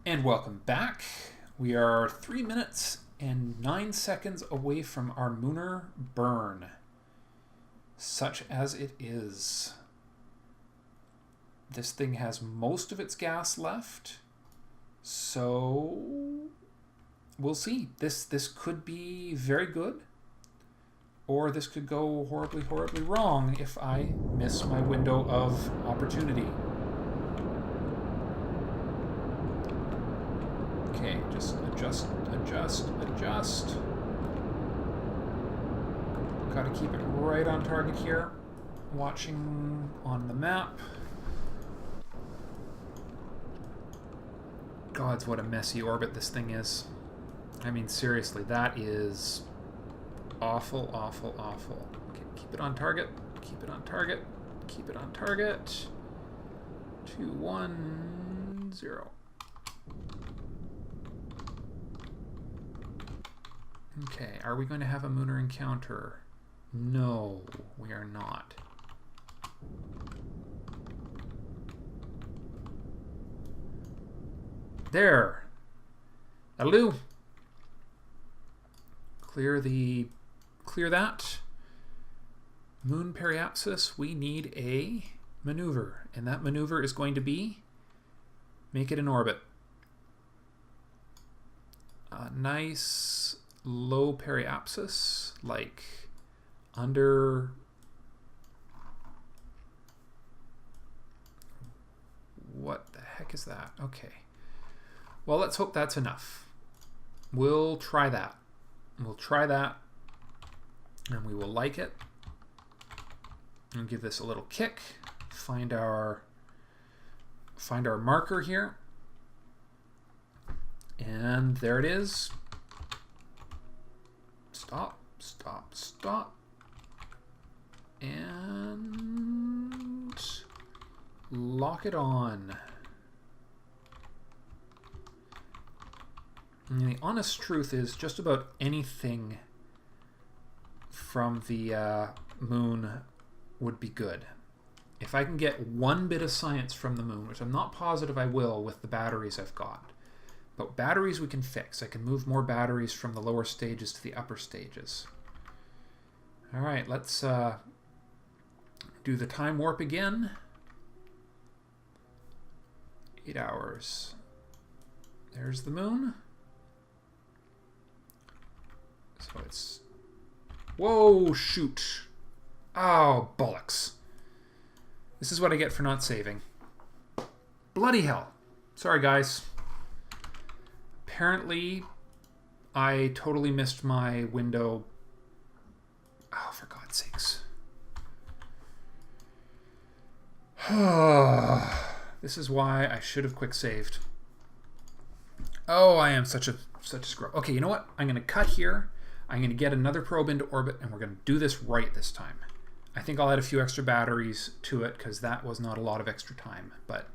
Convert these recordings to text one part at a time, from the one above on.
And welcome back. We are 3 minutes and 9 seconds away from our Mooner burn, such as it is. This thing has most of its gas left, so we'll see. This could be very good, or this could go horribly, horribly wrong if I miss my window of opportunity. Okay, just adjust. Gotta keep it right on target here. Watching on the map. Gods, what a messy orbit this thing is. I mean, seriously, that is awful, awful, awful. Okay, keep it on target. Keep it on target. Keep it on target. 2, 1, 0. Okay, are we going to have a Mooner encounter? No, we are not. There. That'll do. Clear that. Moon periapsis, we need a maneuver. And that maneuver is going to be make it in orbit. A nice low periapsis, like under what the heck is that? Okay. Well, let's hope that's enough. We'll try that. We'll try that, and we will like it. And give this a little kick. Find our marker here. And there it is. Stop, stop, stop. And lock it on. And the honest truth is just about anything from the moon would be good. If I can get one bit of science from the moon, which I'm not positive I will with the batteries I've got, but batteries we can fix. I can move more batteries from the lower stages to the upper stages. All right, let's do the time warp again. 8 hours. There's the moon. So it's... Whoa, shoot. Oh, bollocks. This is what I get for not saving. Bloody hell. Sorry, guys. Apparently, I totally missed my window. Oh, for God's sakes. This is why I should have quick saved. Oh, I am such a scrub. Okay, you know what? I'm going to cut here. I'm going to get another probe into orbit, and we're going to do this right this time. I think I'll add a few extra batteries to it, because that was not a lot of extra time. But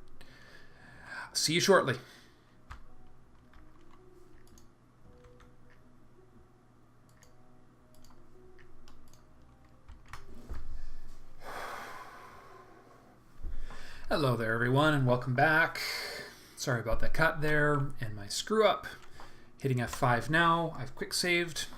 see you shortly. Hello there, everyone, and welcome back. Sorry about that cut there and my screw up. Hitting F5 now. I've quick saved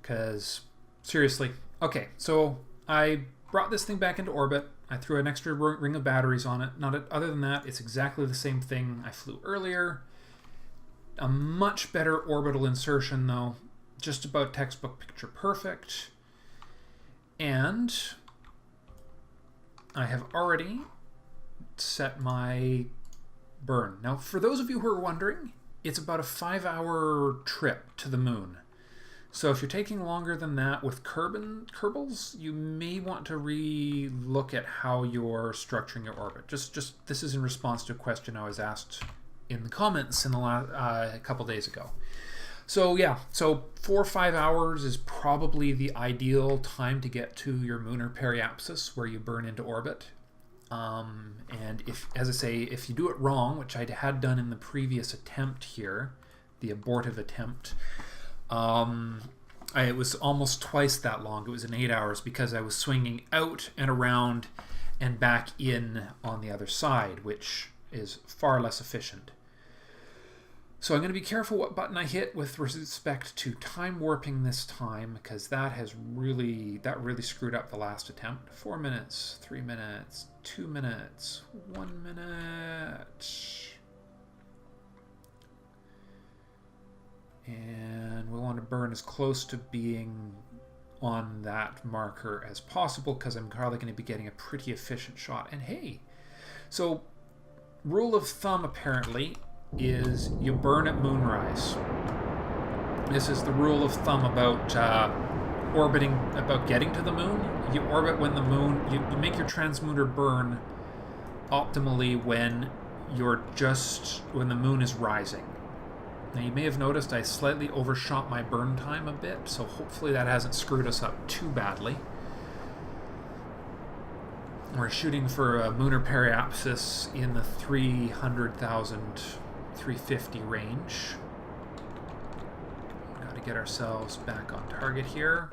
because seriously. Okay, so I brought this thing back into orbit. I threw an extra ring of batteries on it. Other than that, it's exactly the same thing I flew earlier. A much better orbital insertion, though. Just about textbook picture perfect. And I have already set my burn. Now, for those of you who are wondering, it's about a 5-hour trip to the moon. So if you're taking longer than that with Kerbals, you may want to re-look at how you're structuring your orbit. Just this is in response to a question I was asked in the comments in the last a couple days ago. So yeah, so 4 or 5 hours is probably the ideal time to get to your Mooner periapsis, where you burn into orbit. And if, as I say, if you do it wrong, which I had done in the previous attempt here, the abortive attempt, it was almost twice that long. It was in 8 hours because I was swinging out and around and back in on the other side, which is far less efficient. So I'm going to be careful what button I hit with respect to time warping this time, because that really screwed up the last attempt. 4 minutes, 3 minutes, 2 minutes, 1 minute. And we want to burn as close to being on that marker as possible, because I'm probably going to be getting a pretty efficient shot. And hey, so rule of thumb apparently is you burn at moonrise. This is the rule of thumb about orbiting, about getting to the moon. You orbit when the moon, you make your transmuter burn optimally when when the moon is rising. Now you may have noticed I slightly overshot my burn time a bit, so hopefully that hasn't screwed us up too badly. We're shooting for a lunar periapsis in the 300,000, 350 range. Got to get ourselves back on target here.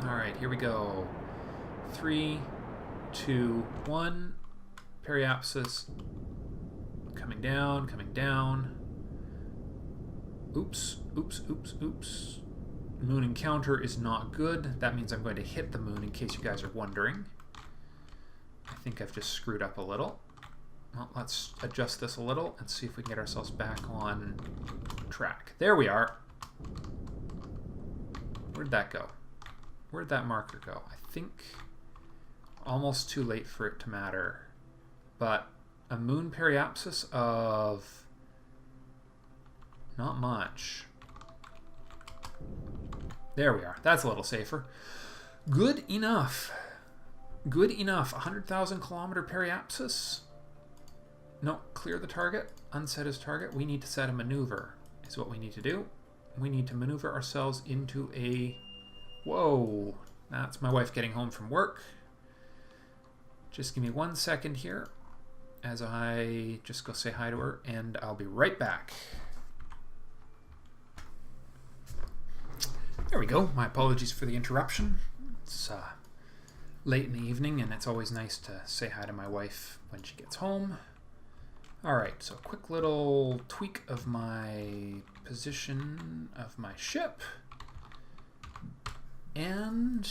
Alright, here we go. 3, 2, 1. Periapsis. Coming down, coming down. Oops, oops, oops, oops. Moon encounter is not good. That means I'm going to hit the moon, in case you guys are wondering. I think I've just screwed up a little. Well, let's adjust this a little and see if we can get ourselves back on track. There we are. Where'd that go? Where'd that marker go? I think almost too late for it to matter. But a moon periapsis of not much. There we are. That's a little safer. Good enough. Good enough. 100,000 kilometer periapsis. No, clear the target. Unset his target. We need to set a maneuver is what we need to do. We need to maneuver ourselves into a... Whoa. That's my wife getting home from work. Just give me 1 second here as I just go say hi to her, and I'll be right back. There we go. My apologies for the interruption. It's late in the evening, and it's always nice to say hi to my wife when she gets home. Alright, so a quick little tweak of my position of my ship. And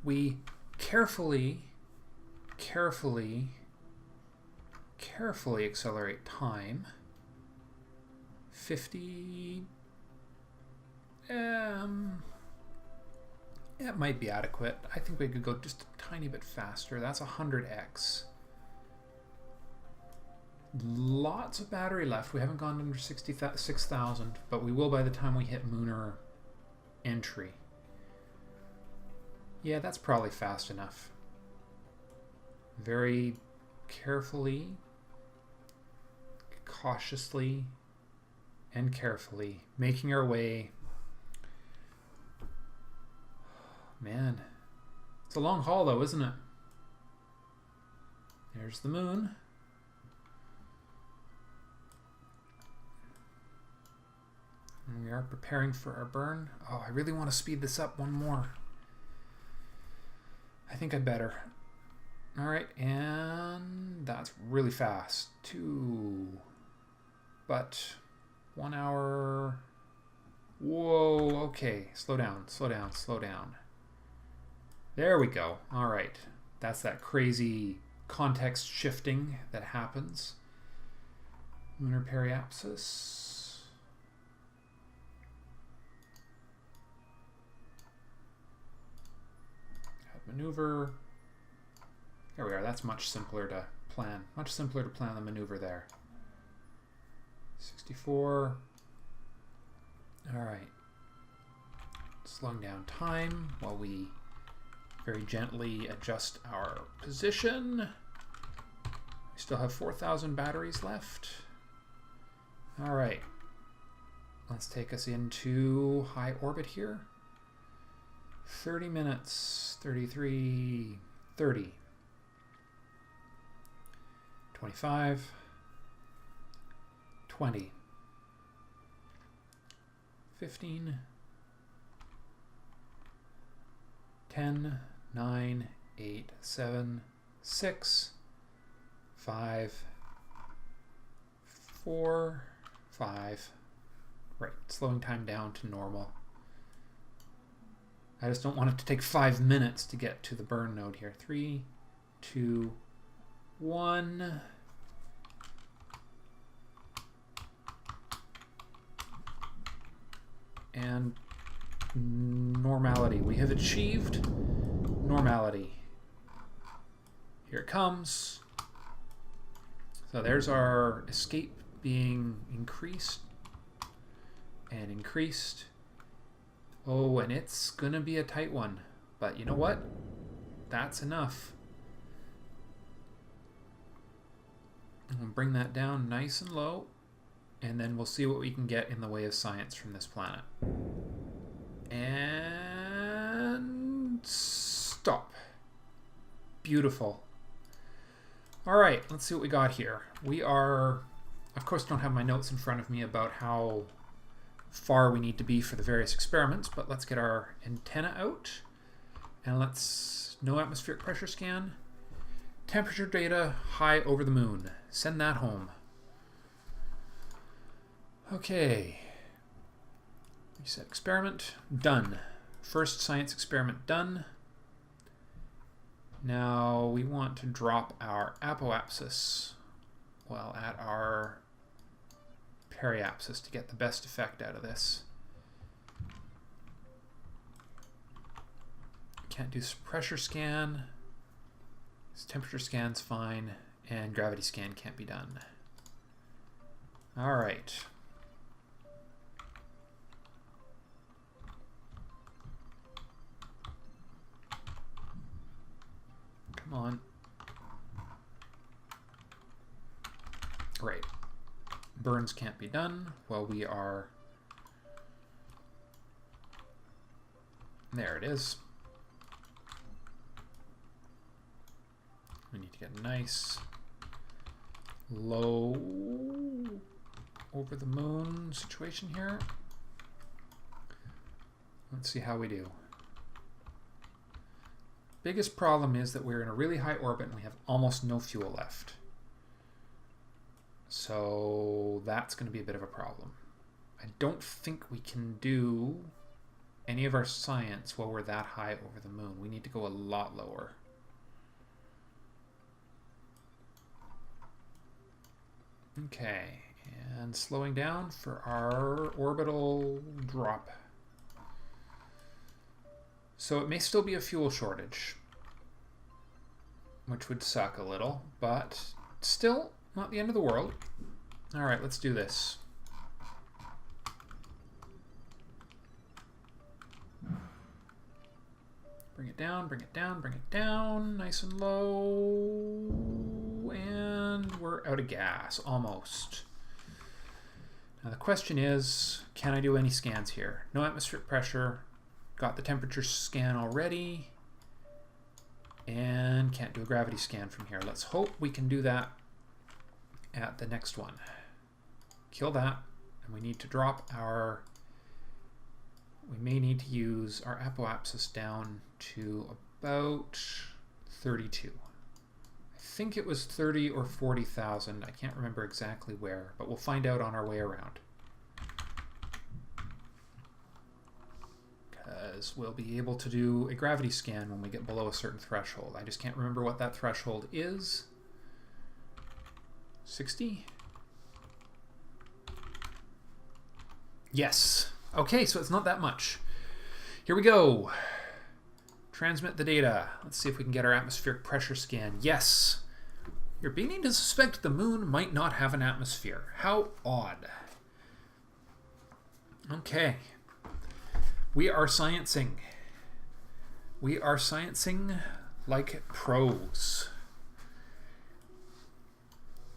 we carefully accelerate time. 50... It might be adequate. I think we could go just a tiny bit faster. That's 100x. Lots of battery left. We haven't gone under 6,000, but we will by the time we hit lunar entry. Yeah, that's probably fast enough. Very carefully, cautiously, and carefully making our way. Man, it's a long haul though, isn't it? There's the moon. And we are preparing for our burn. Oh, I really want to speed this up one more. I think I'd better. Alright, and that's really fast. 2. But 1 hour. Whoa, okay. Slow down, slow down, slow down. There we go. Alright. That's that crazy context shifting that happens. Lunar periapsis. Maneuver. There we are. That's much simpler to plan. Much simpler to plan the maneuver there. 64. Alright. Slowing down time while we very gently adjust our position. We still have 4,000 batteries left. Alright. Let's take us into high orbit here. 30 minutes, 33, 30, 25, 20, 15, 10, 9, 8, 7, 6, 5, 4, 5. Right, slowing time down to normal. I just don't want it to take 5 minutes to get to the burn node here. 3, 2, 1. And normality. We have achieved normality. Here it comes. So there's our escape being increased and increased. Oh, and it's gonna be a tight one. But you know what? That's enough. And we'll bring that down nice and low, and then we'll see what we can get in the way of science from this planet. And stop. Beautiful. All right, let's see what we got here. We are, of course, don't have my notes in front of me about how far we need to be for the various experiments, but let's get our antenna out and let's no atmospheric pressure scan. Temperature data high over the moon. Send that home. Okay. Reset experiment. Done. First science experiment done. Now we want to drop our apoapsis, well, at our periapsis to get the best effect out of this. Can't do pressure scan. This temperature scan's fine, and gravity scan can't be done. All right. Come on. Great. Burns can't be done while we are... There it is. We need to get a nice low over the moon situation here. Let's see how we do. Biggest problem is that we're in a really high orbit and we have almost no fuel left. So that's going to be a bit of a problem. I don't think we can do any of our science while we're that high over the moon. We need to go a lot lower. Okay, and slowing down for our orbital drop. So it may still be a fuel shortage, which would suck a little, but still not the end of the world. All right, let's do this. Bring it down, bring it down, bring it down, nice and low, and we're out of gas, almost. Now the question is, can I do any scans here? No atmospheric pressure, got the temperature scan already, and can't do a gravity scan from here. Let's hope we can do that at the next one. Kill that, and we need to drop our... We may need to use our apoapsis down to about 32. I think it was 30 or 40,000. I can't remember exactly where, but we'll find out on our way around. Because we'll be able to do a gravity scan when we get below a certain threshold. I just can't remember what that threshold is. 60? Yes. Okay, so it's not that much. Here we go. Transmit the data. Let's see if we can get our atmospheric pressure scan. Yes. You're beginning to suspect the moon might not have an atmosphere. How odd. Okay. We are sciencing. We are sciencing like pros.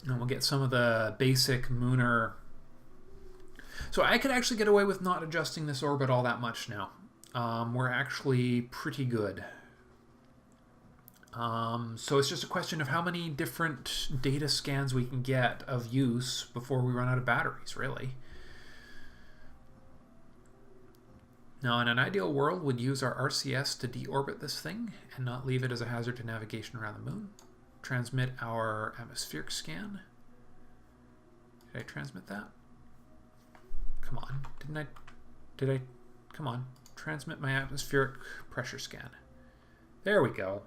And we'll get some of the basic Mooner. So I could actually get away with not adjusting this orbit all that much now. We're actually pretty good. So it's just a question of how many different data scans we can get of use before we run out of batteries, really. Now, in an ideal world, we'd use our RCS to deorbit this thing and not leave it as a hazard to navigation around the moon. Transmit our atmospheric scan. Did I transmit that? Come on. Did I? Come on. Transmit my atmospheric pressure scan. There we go.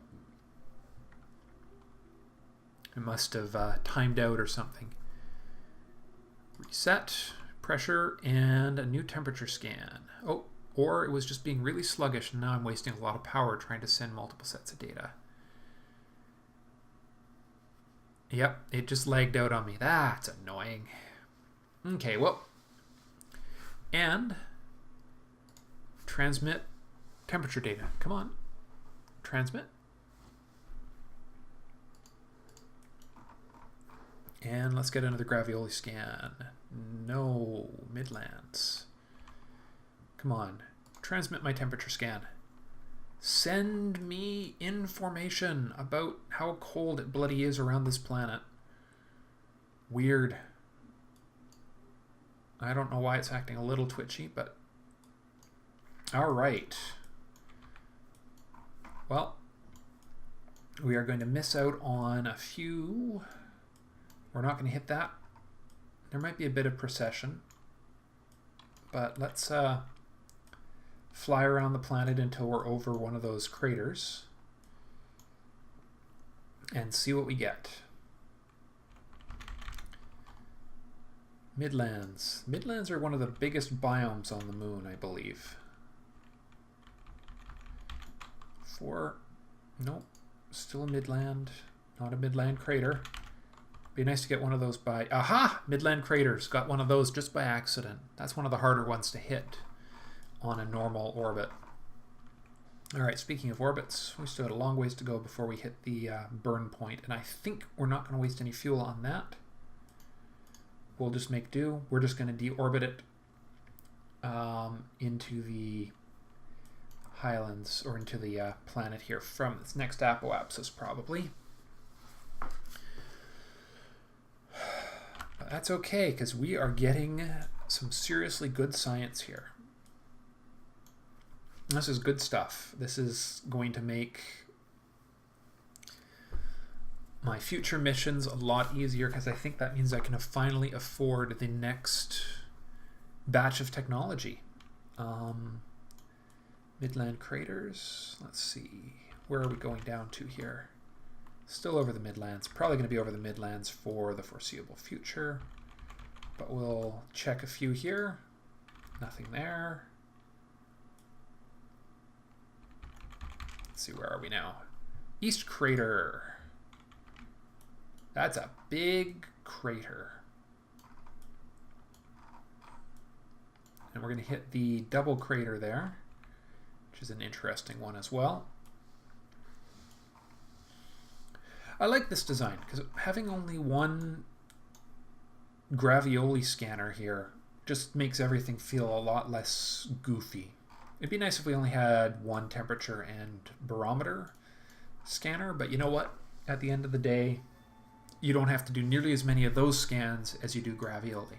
I must have timed out or something. Reset, pressure, and a new temperature scan. Oh, or it was just being really sluggish and now I'm wasting a lot of power trying to send multiple sets of data. Yep, it just lagged out on me. That's annoying. Okay, well, and transmit temperature data. Come on, transmit. And let's get another gravioli scan. No, Midlands. Come on, transmit my temperature scan. Send me information about how cold it bloody is around this planet. Weird. I don't know why it's acting a little twitchy, but... Alright. Well, we are going to miss out on a few... We're not going to hit that. There might be a bit of precession, but let's fly around the planet until we're over one of those craters and see what we get. Midlands. Midlands are one of the biggest biomes on the moon, I believe. Nope, still a midland, not a midland crater. Be nice to get one of those by... Aha! Midland craters. Got one of those just by accident. That's one of the harder ones to hit on a normal orbit. Alright, speaking of orbits, we still got a long ways to go before we hit the burn point, and I think we're not going to waste any fuel on that. We'll just make do. We're just going to deorbit it into the highlands, or into the planet here from its next apoapsis, probably. But that's okay, because we are getting some seriously good science here. This is good stuff. This is going to make my future missions a lot easier, because I think that means I can finally afford the next batch of technology. Midland craters. Let's see. Where are we going down to here? Still over the Midlands. Probably going to be over the Midlands for the foreseeable future. But we'll check a few here. Nothing there. Let's see, where are we now? East Crater. That's a big crater. And we're going to hit the double crater there, which is an interesting one as well. I like this design because having only one gravioli scanner here just makes everything feel a lot less goofy. It'd be nice if we only had one temperature and barometer scanner, but you know what? At the end of the day, you don't have to do nearly as many of those scans as you do gravioli.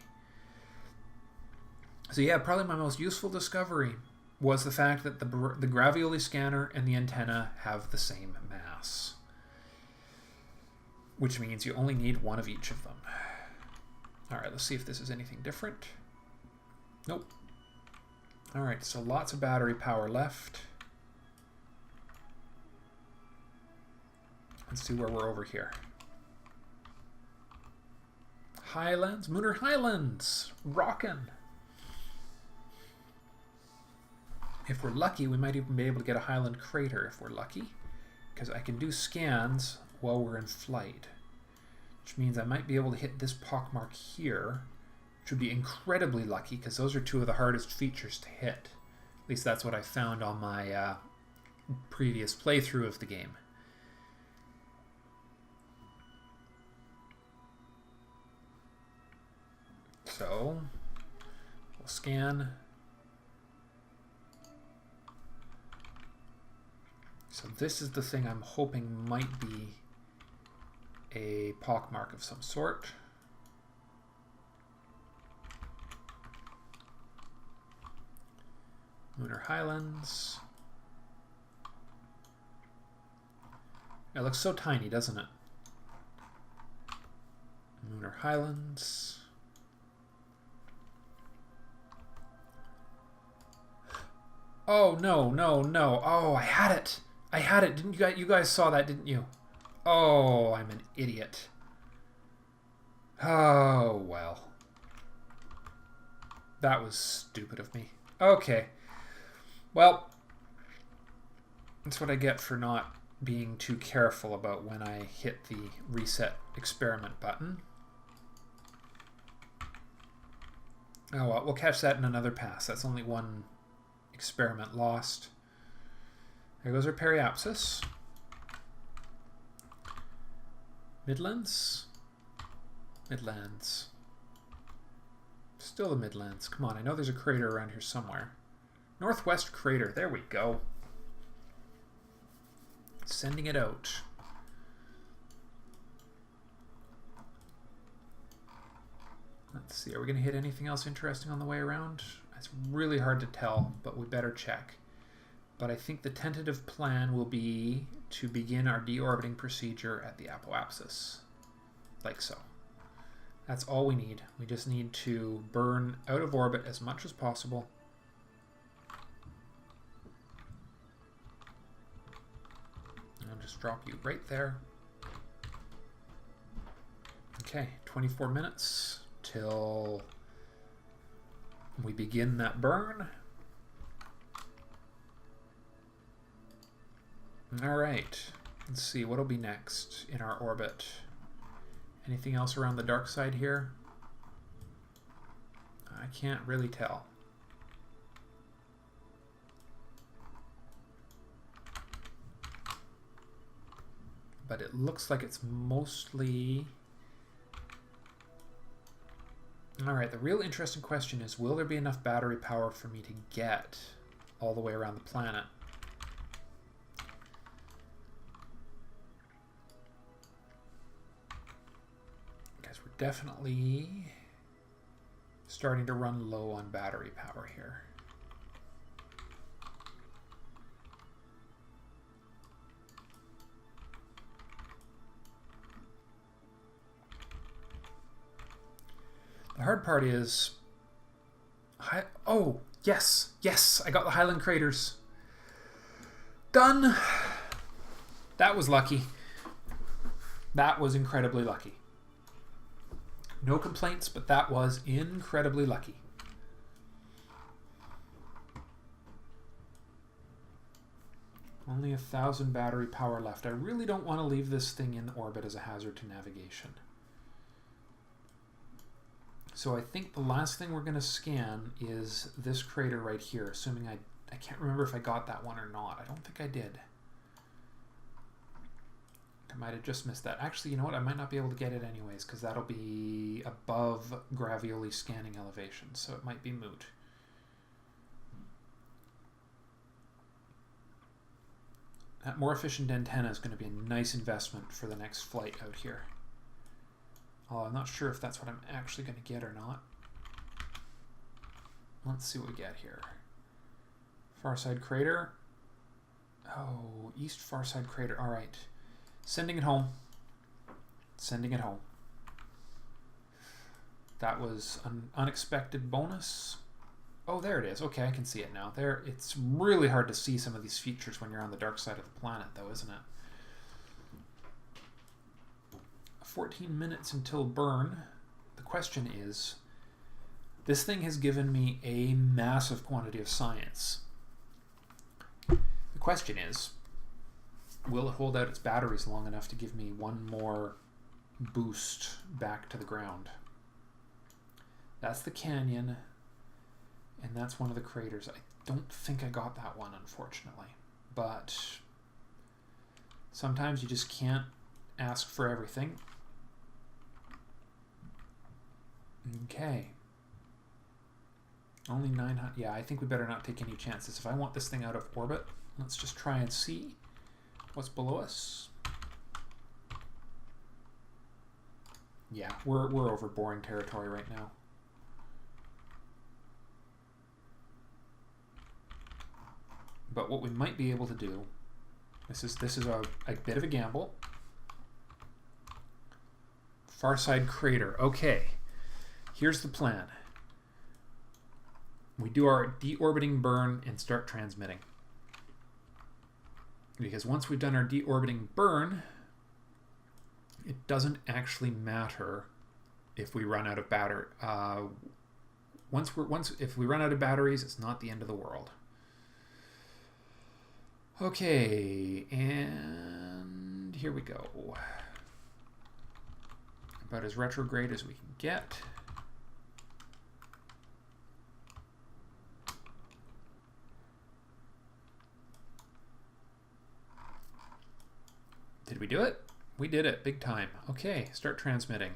So yeah, probably my most useful discovery was the fact that the gravioli scanner and the antenna have the same mass, which means you only need one of each of them. All right, let's see if this is anything different. Nope. All right, so lots of battery power left. Let's see where we're over here. Highlands, Lunar Highlands, rockin'. If we're lucky, we might even be able to get a Highland crater if we're lucky, because I can do scans while we're in flight, which means I might be able to hit this pockmark here, which would be incredibly lucky because those are two of the hardest features to hit. At least that's what I found on my previous playthrough of the game. So we'll scan. So this is the thing I'm hoping might be a pockmark of some sort. Lunar Highlands. It looks so tiny, doesn't it? Lunar Highlands. Oh, no, no, no. Oh, I had it. I had it. Didn't you guys? You guys saw that, didn't you? Oh, I'm an idiot. Oh, well. That was stupid of me. Okay. Well, that's what I get for not being too careful about when I hit the reset experiment button. Oh, well, we'll catch that in another pass. That's only one experiment lost. There goes our periapsis. Midlands? Midlands. Still the Midlands. Come on, I know there's a crater around here somewhere. Northwest crater. There we go. Sending it out. Let's see, are we going to hit anything else interesting on the way around? It's really hard to tell, but we better check. But I think the tentative plan will be to begin our deorbiting procedure at the apoapsis. Like so. That's all we need. We just need to burn out of orbit as much as possible. I'll just drop you right there. Okay, 24 minutes till we begin that burn. All right, let's see what'll be next in our orbit. Anything else around the dark side here? I can't really tell. But it looks like it's mostly... All right, the real interesting question is, will there be enough battery power for me to get all the way around the planet? Because we're definitely starting to run low on battery power here. The hard part is... Oh, yes, yes, I got the Highland Craters. Done. That was lucky. That was incredibly lucky. No complaints, but that was incredibly lucky. Only 1,000 battery power left. I really don't want to leave this thing in orbit as a hazard to navigation. So I think the last thing we're going to scan is this crater right here, assuming I can't remember if I got that one or not. I don't think I did. I might have just missed that. Actually, you know what? I might not be able to get it anyways, because that'll be above Gravioli scanning elevation, so it might be moot. That more efficient antenna is going to be a nice investment for the next flight out here. Oh, I'm not sure if that's what I'm actually going to get or not. Let's see what we get here. Far side crater. Oh, east far side crater. All right. Sending it home. Sending it home. That was an unexpected bonus. Oh, there it is. Okay, I can see it now. There. It's really hard to see some of these features when you're on the dark side of the planet, though, isn't it? 14 minutes until burn. The question is, this thing has given me a massive quantity of science. The question is, will it hold out its batteries long enough to give me one more boost back to the ground? That's the canyon, and that's one of the craters. I don't think I got that one, unfortunately. But sometimes you just can't ask for everything. Okay. Only 900. Yeah, I think we better not take any chances. If I want this thing out of orbit, let's just try and see what's below us. Yeah, we're over boring territory right now. But what we might be able to do, this is a bit of a gamble. Far side crater. Okay. Here's the plan. we do our deorbiting burn and start transmitting. Because once we've done our deorbiting burn, it doesn't actually matter if we run out of battery. If we run out of batteries, it's not the end of the world. Okay, and here we go. About as retrograde as we can get. Did we do it? We did it, big time. Okay, start transmitting.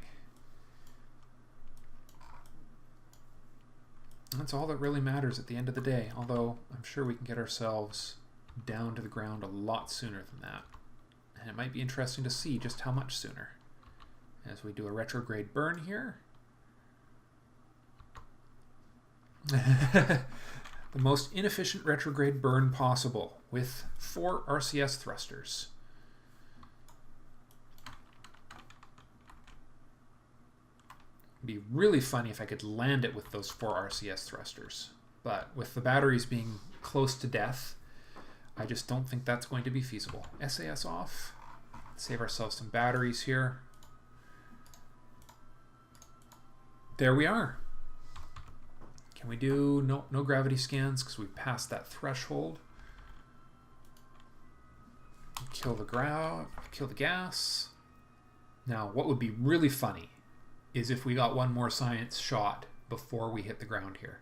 That's all that really matters at the end of the day, although I'm sure we can get ourselves down to the ground a lot sooner than that. And it might be interesting to see just how much sooner. As we do a retrograde burn here. The most inefficient retrograde burn possible with 4 RCS thrusters. It'd be really funny if I could land it with those 4 RCS thrusters. But with the batteries being close to death, I just don't think that's going to be feasible. SAS off. Save ourselves some batteries here. There we are. Can we do no gravity scans because we passed that threshold? Kill the gas. Now, what would be really funny is if we got one more science shot before we hit the ground here.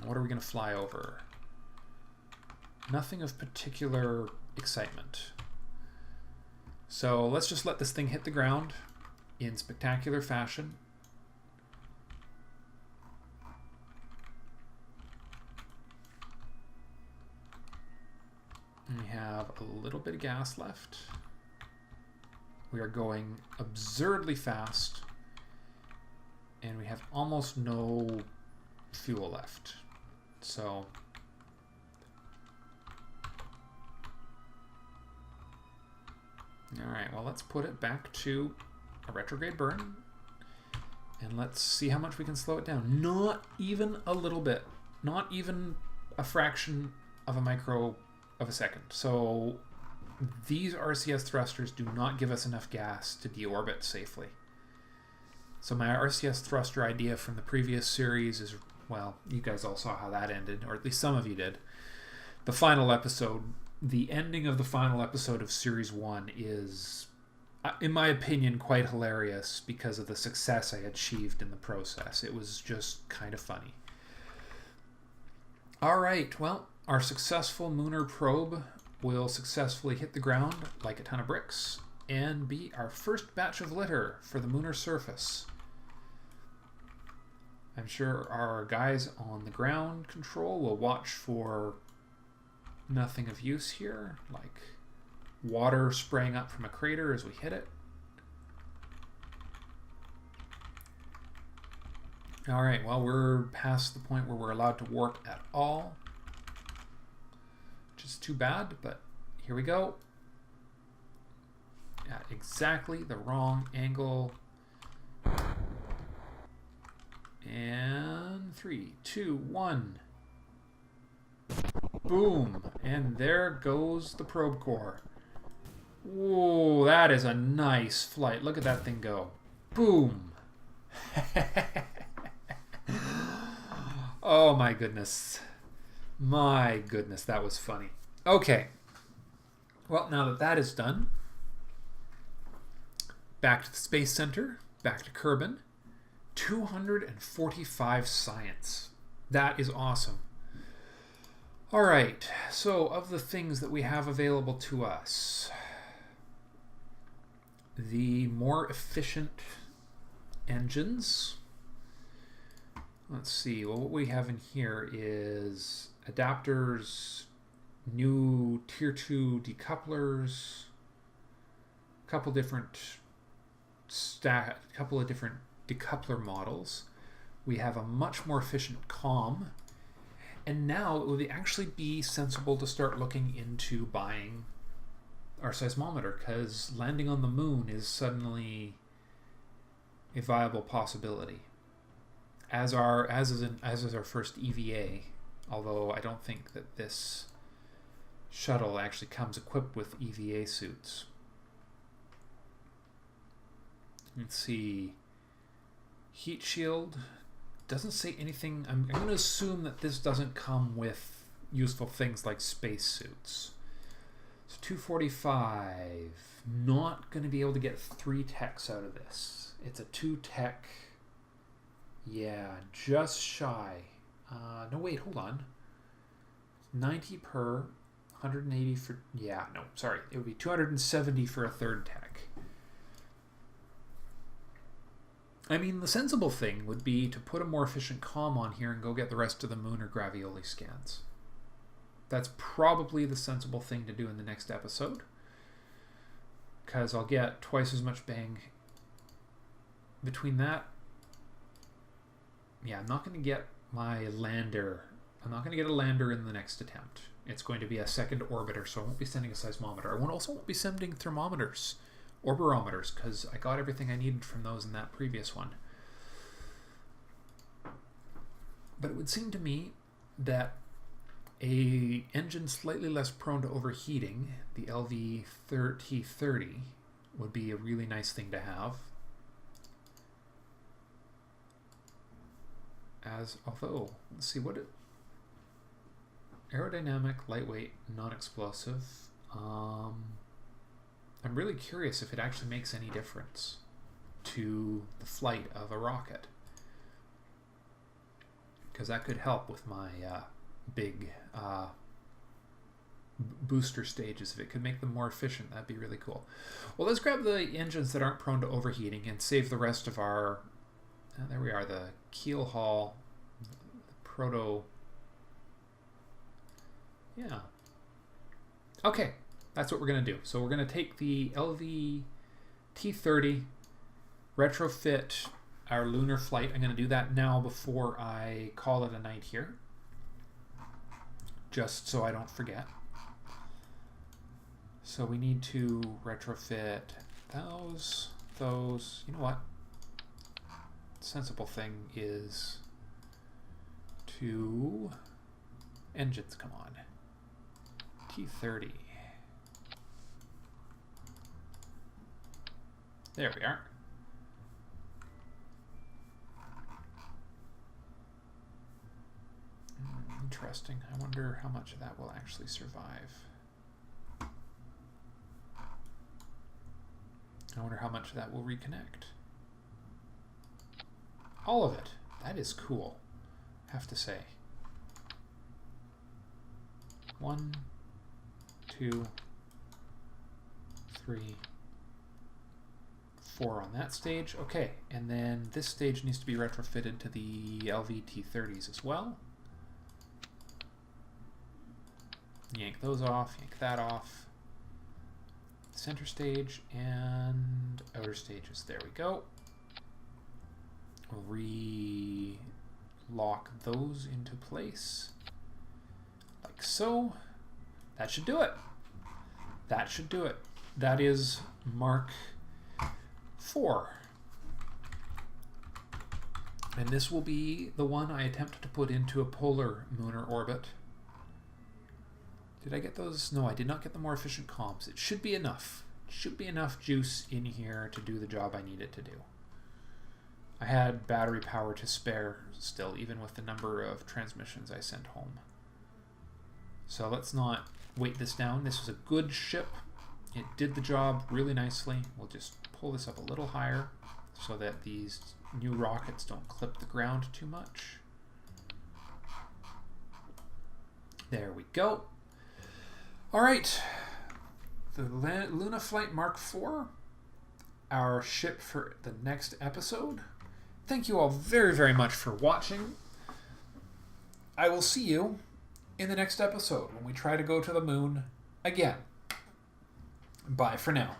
What are we going to fly over? Nothing of particular excitement. So let's just let this thing hit the ground in spectacular fashion. And we have a little bit of gas left. We are going absurdly fast, and we have almost no fuel left. So all right, well, let's put it back to a retrograde burn, and let's see how much we can slow it down. Not even a little bit, not even a fraction of a micro of a second. So these RCS thrusters do not give us enough gas to deorbit safely. So my RCS thruster idea from the previous series is, well, you guys all saw how that ended, or at least some of you did. The final episode, the ending of the final episode of Series 1 is, in my opinion, quite hilarious because of the success I achieved in the process. It was just kind of funny. All right, well, our successful lunar probe will successfully hit the ground like a ton of bricks and be our first batch of litter for the lunar surface. I'm sure our guys on the ground control will watch for nothing of use here, like water spraying up from a crater as we hit it. All right, well, we're past the point where we're allowed to warp at all, which is too bad, but here we go. At exactly the wrong angle. And 3, 2, 1. Boom. And there goes the probe core. Whoa, that is a nice flight. Look at that thing go. Boom. Oh my goodness. My goodness, that was funny. Okay. Well, now that that is done, back to the Space Center, back to Kerbin. 245 science. That is awesome. All right, so of the things that we have available to us, the more efficient engines. Let's see, well, what we have in here is adapters, new tier 2 decouplers, a couple of different decoupler models. We have a much more efficient comm, and now it would actually be sensible to start looking into buying our seismometer, because landing on the moon is suddenly a viable possibility. as is our first EVA, although I don't think that this shuttle actually comes equipped with EVA suits. Let's see. Heat shield doesn't say anything. I'm going to assume that this doesn't come with useful things like spacesuits. So 245. Not going to be able to get 3 techs out of this. It's a 2 tech. Yeah, just shy. No, wait, hold on. 90 per, 180 for. Yeah, no, sorry. It would be 270 for a 3rd tech. I mean, the sensible thing would be to put a more efficient comm on here and go get the rest of the moon or gravioli scans. That's probably the sensible thing to do in the next episode, because I'll get twice as much bang between that. Yeah, I'm not going to get my lander. I'm not going to get a lander in the next attempt. It's going to be a 2nd orbiter, so I won't be sending a seismometer. I also won't be sending thermometers or barometers, because I got everything I needed from those in that previous one. But it would seem to me that a engine slightly less prone to overheating, the LV-T30, would be a really nice thing to have. Although, let's see what it... Aerodynamic, lightweight, non-explosive. I'm really curious if it actually makes any difference to the flight of a rocket, because that could help with my big booster stages. If it could make them more efficient, that'd be really cool. Well, let's grab the engines that aren't prone to overheating and save the rest of our... there we are, the keel haul, the proto... Yeah. Okay. That's what we're going to do. So we're going to take the LV-T30, retrofit our lunar flight. I'm going to do that now before I call it a night here, just so I don't forget. So we need to retrofit those. You know what? Sensible thing is to... Engines, come on. T30. There we are. Interesting. I wonder how much of that will actually survive. I wonder how much of that will reconnect. All of it. That is cool, I have to say. 1, 2, 3, 4 on that stage. Okay, and then this stage needs to be retrofitted to the LV-T30s as well. Yank those off, yank that off. Center stage and outer stages. There we go. Re-lock those into place. Like so. That should do it. That should do it. That is Mark 4. And this will be the one I attempt to put into a polar lunar orbit. Did I get those? No, I did not get the more efficient comms. It should be enough. It should be enough juice in here to do the job I need it to do. I had battery power to spare still, even with the number of transmissions I sent home. So let's not weight this down. This was a good ship. It did the job really nicely. We'll just pull this up a little higher so that these new rockets don't clip the ground too much. There we go. All right, the Luna Flight Mark IV, our ship for the next episode. Thank you all very, very much for watching. I will see you in the next episode when we try to go to the moon again. Bye for now.